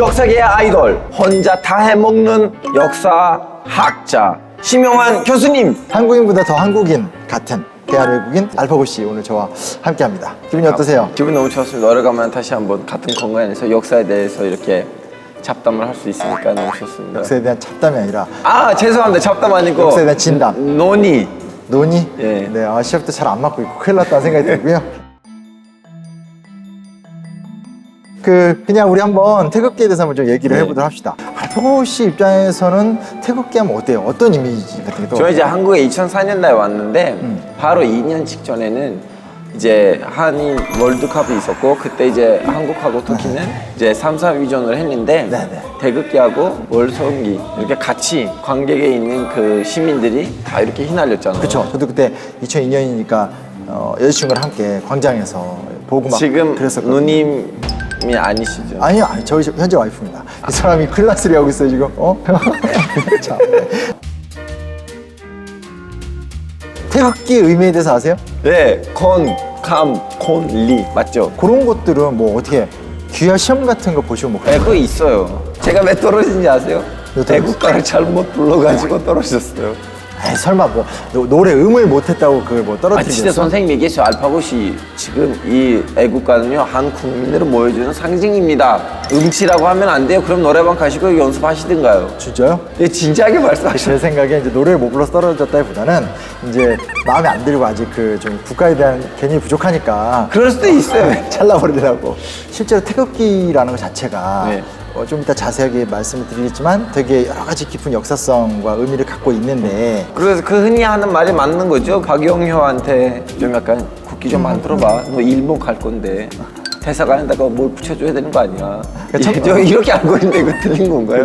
역사계의 아이돌, 혼자 다 해먹는 역사학자 심영환 교수님. 한국인보다 더 한국인 같은 대한 외국인 알파고 씨 오늘 저와 함께합니다. 기분이 어떠세요? 기분 너무 좋습니다. 오래간만에 다시 한번 같은 공간에서 역사에 대해서 이렇게 잡담을 할 수 있으니까 너무 좋습니다. 역사에 대한 잡담이 아니라 죄송합니다. 잡담 아니고 역사에 대한 진담. 논의. 논의? 예. 네, 시합도 잘 안 맞고 있고 큰일 났다는 생각이 들고요. 그냥 우리 한번 태극기에 대해서 한번 좀 얘기를 해보도록 합시다. 알파고 씨 입장에서는 태극기 하면 어때요? 어떤 이미지 같은 게 또? 저 이제 한국에 2004년도에 왔는데 바로 2년 직전에는 이제 한인 월드컵이 있었고 그때 이제 한국하고 터키는 이제 3사 위전을 했는데 네네. 태극기하고 월성기 이렇게 같이 관객에 있는 그 시민들이 다 이렇게 휘날렸잖아요. 그렇죠. 저도 그때 2002년이니까 여자친구랑 함께 광장에서 보고 막 지금 그랬었거든요. 누님이 아니시죠? 아니요, 저희 현재 와이프입니다. 이 사람이 큰일 났으리 하고 있어요 지금. 참. 태극기의 의미에 대해서 아세요? 네, 콘리 맞죠? 그런 것들은 뭐 어떻게 귀화 시험 같은 거 보시면 뭐 네, 그거 있어요. 제가 왜 떨어진지 아세요? 왜 떨어졌어요? 애국가를 잘못 불러가지고 떨어졌어요. 에이, 설마 뭐 노래 음을 못했다고 그걸 뭐 떨어뜨리겠어? 진짜 선생님이 얘기했어요. 알파고 씨, 지금 이 애국가는요 한 국민들을 모여주는 상징입니다. 음치라고 하면 안 돼요. 그럼 노래방 가시고 연습하시든가요. 진짜요? 예, 진지하게 말씀하셔요. 제 생각에 이제 노래를 못 불러서 떨어졌다기보다는 이제 마음에 안 들고 아직 그 좀 국가에 대한 개념이 부족하니까 그럴 수도 있어요. 잘라버리더라고. 실제로 태극기라는 것 자체가 네. 좀 이따 자세하게 말씀을 드리겠지만 되게 여러 가지 깊은 역사성과 의미를 갖고 있는데 그래서 그 흔히 하는 말이 맞는 거죠. 박영효한테 좀 약간 국기 좀 만들어봐. 너 일본 갈 건데 대사관에다가 뭘 붙여줘야 되는 거 아니야. 참- 저 이렇게 알고 있는데 이거 틀린 건가요?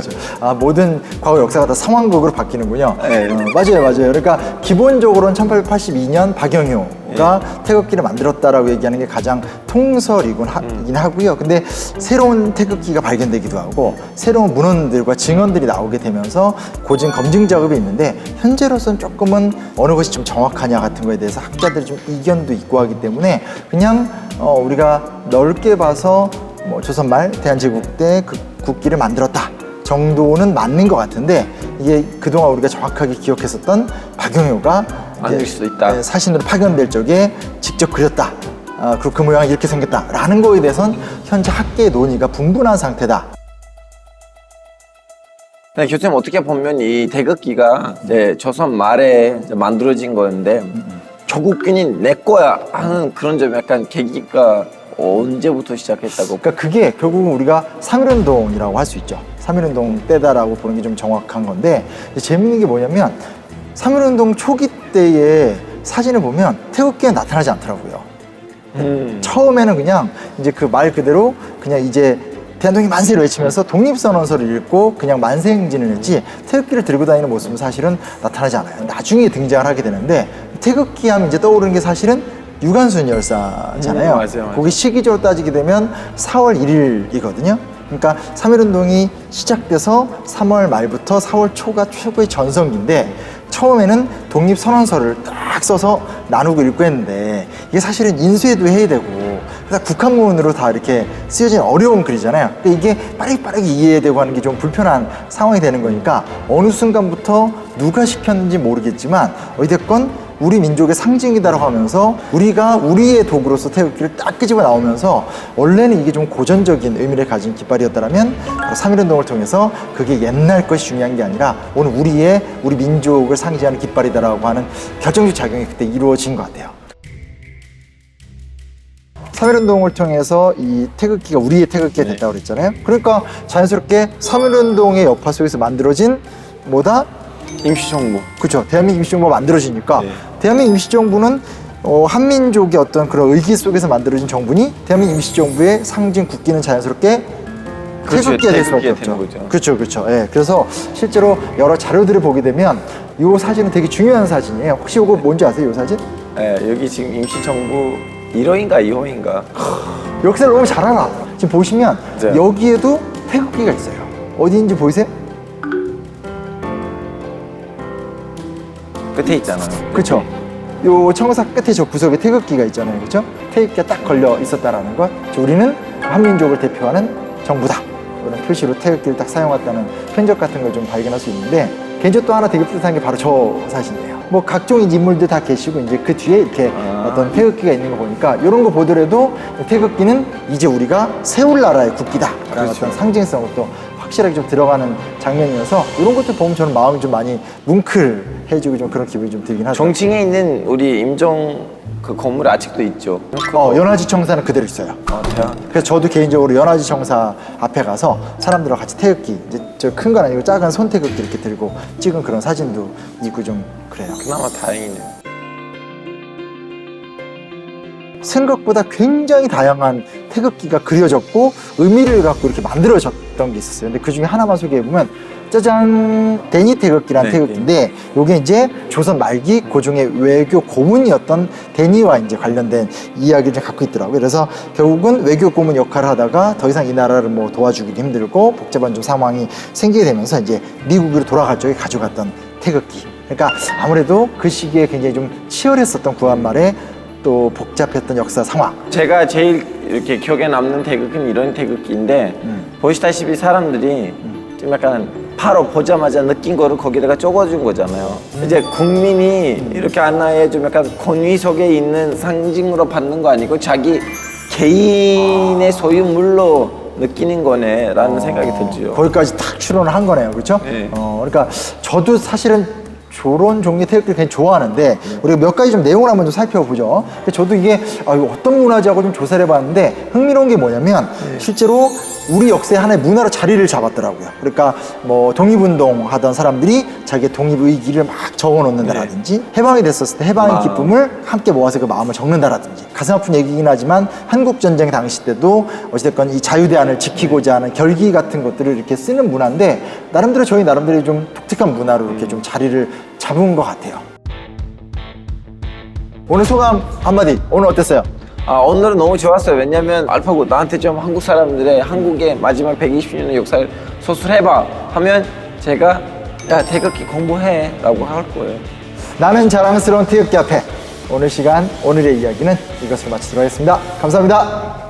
모든 과거 역사가 다 상황극으로 바뀌는군요. 네. 맞아요. 그러니까 기본적으로는 1882년 박영효가 태극기를 만들었다라고 얘기하는 게 가장 통설이긴 하고요. 근데 새로운 태극기가 발견되기도 하고 새로운 문헌들과 증언들이 나오게 되면서 고증 검증 작업이 있는데 현재로서는 조금은 어느 것이 좀 정확하냐 같은 거에 대해서 학자들이 좀 이견도 있고 하기 때문에 그냥 우리가 넓게 봐서 뭐 조선말 대한제국 때 그 국기를 만들었다 정도는 맞는 것 같은데 이게 그동안 우리가 정확하게 기억했었던 박영효가 만들 이제, 수도 있다. 사신으로 파견될 적에 직접 그렸다. 그리고 그 모양이 이렇게 생겼다라는 거에 대해서는 현재 학계의 논의가 분분한 상태다. 네, 교수님 어떻게 보면 이 태극기가 이제 조선 말에 이제 만들어진 거였는데 조국균이 내 거야 하는 그런 점 약간 계기가 언제부터 시작했다고? 그러니까 그게 결국은 우리가 3.1운동이라고 할 수 있죠. 3.1운동 때다라고 보는 게 좀 정확한 건데 재밌는 게 뭐냐면 3.1운동 초기 때의 사진을 보면 태극기가 나타나지 않더라고요. 처음에는 그냥 이제 그 말 그대로 그냥 이제 대한독립 만세를 외치면서 독립선언서를 읽고 그냥 만세 행진을 했지 태극기를 들고 다니는 모습은 사실은 나타나지 않아요. 나중에 등장을 하게 되는데 태극기 하면 이제 떠오르는 게 사실은 유관순 열사잖아요. 맞아요. 거기 시기적으로 따지게 되면 4월 1일이거든요. 그러니까 3.1운동이 시작돼서 3월 말부터 4월 초가 최고의 전성기인데 처음에는 독립선언서를 딱 써서 나누고 읽고 했는데 이게 사실은 인쇄도 해야 되고 그래서 국한문으로 다 이렇게 쓰여진 어려운 글이잖아요. 근데 이게 빠르게 이해되고 하는 게 좀 불편한 상황이 되는 거니까 어느 순간부터 누가 시켰는지 모르겠지만 어찌됐건 우리 민족의 상징이다라고 하면서 우리가 우리의 도구로서 태극기를 딱 끄집어 나오면서 원래는 이게 좀 고전적인 의미를 가진 깃발이었다면 3.1운동을 통해서 그게 옛날 것이 중요한 게 아니라 오늘 우리 민족을 상징하는 깃발이다라고 하는 결정적 작용이 그때 이루어진 것 같아요. 3.1운동을 통해서 이 태극기가 우리의 태극기가 됐다고 그랬잖아요. 그러니까 자연스럽게 3.1운동의 여파 속에서 만들어진 뭐다? 임시정부. 그렇죠. 대한민국 임시정부가 만들어지니까 네. 대한민국 임시정부는 한민족의 어떤 그런 의기 속에서 만들어진 정부니 대한민국 임시정부의 상징 국기는 자연스럽게 그렇죠. 태극기가 될 수밖에 태극기가 없죠. 되는 거죠. 그렇죠, 그렇죠. 예. 그래서 실제로 여러 자료들을 보게 되면 이 사진은 되게 중요한 사진이에요. 혹시 이거 뭔지 아세요, 이 사진? 네, 여기 지금 임시정부 1호인가 2호인가 역사를 너무 잘 알아. 지금 보시면 네. 여기에도 태극기가 있어요. 어디인지 보이세요? 끝에 있잖아요. 그렇죠. 요 청사 끝에 저 구석에 태극기가 있잖아요. 그렇죠? 태극기가 딱 걸려 있었다라는 것. 우리는 한민족을 대표하는 정부다. 그런 표시로 태극기를 딱 사용했다는 흔적 같은 걸 좀 발견할 수 있는데, 개인적으로 또 하나 되게 뿌듯한 게 바로 저 사진이에요. 뭐 각종 인물들 다 계시고 이제 그 뒤에 이렇게 어떤 태극기가 있는 거 보니까, 이런 거 보더라도 태극기는 이제 우리가 세울 나라의 국기다라는 그렇죠. 어떤 상징성을 또 확실하게 좀 들어가는 장면이어서, 이런 것들 보면 저는 마음이 좀 많이 뭉클해지고 좀 그런 기분이 좀 들긴 하죠. 정칭에 있는 우리 임종 그 건물 아직도 있죠. 연화지 청사는 그대로 있어요. 대학. 그래서 저도 개인적으로 연화지 청사 앞에 가서 사람들과 같이 태극기, 이제 저 큰 건 아니고 작은 손 태극기 이렇게 들고 찍은 그런 사진도 있고 좀 그래요. 그나마 다행이네요. 생각보다 굉장히 다양한 태극기가 그려졌고 의미를 갖고 이렇게 만들어졌던 게 있었어요. 근데 그 중에 하나만 소개해보면, 짜잔, 데니 태극기라는 네, 태극기인데, 요게 이제 조선 말기 고종의 외교 고문이었던 데니와 이제 관련된 이야기를 좀 갖고 있더라고요. 그래서 결국은 외교 고문 역할을 하다가 더 이상 이 나라를 뭐 도와주기도 힘들고 복잡한 좀 상황이 생기게 되면서 이제 미국으로 돌아갈 적에 가져갔던 태극기. 그러니까 아무래도 그 시기에 굉장히 좀 치열했었던 구한말에 또 복잡했던 역사 상황. 제가 제일 이렇게 기억에 남는 태극기는 이런 태극기인데, 보시다시피 사람들이 좀 약간 바로 보자마자 느낀 거를 거기다가 적어준 거잖아요. 이제 국민이 이렇게 하나의 좀 약간 권위 속에 있는 상징으로 받는 거 아니고 자기 개인의 소유물로 느끼는 거네라는 생각이 들죠. 거기까지 탁 추론을 한 거네요. 그렇죠? 네. 그러니까 저도 사실은 저런 종류의 태극기를 굉장히 좋아하는데, 우리가 몇 가지 좀 내용을 한번 좀 살펴보죠. 근데 저도 이게 이거 어떤 문화지 하고 좀 조사를 해봤는데, 흥미로운 게 뭐냐면 실제로 우리 역사의 하나의 문화로 자리를 잡았더라고요. 그러니까 뭐 독립운동 하던 사람들이 자기의 독립의기를 막 적어놓는다라든지, 해방이 됐었을 때 해방의 기쁨을 함께 모아서 그 마음을 적는다라든지, 가슴 아픈 얘기긴 하지만 한국전쟁 당시 때도 어찌됐건 이 자유대안을 지키고자 하는 결기 같은 것들을 이렇게 쓰는 문화인데, 나름대로 저희 나름대로 좀 독특한 문화로 이렇게 좀 자리를 잡은 것 같아요. 오늘 소감 한마디, 오늘 어땠어요? 오늘은 너무 좋았어요. 왜냐면 알파고 나한테 좀 한국 사람들의 한국의 마지막 120년의 역사를 소술해봐 하면 제가 야 태극기 공부해 라고 할 거예요. 나는 자랑스러운 태극기 앞에, 오늘 시간 오늘의 이야기는 이것으로 마치도록 하겠습니다. 감사합니다.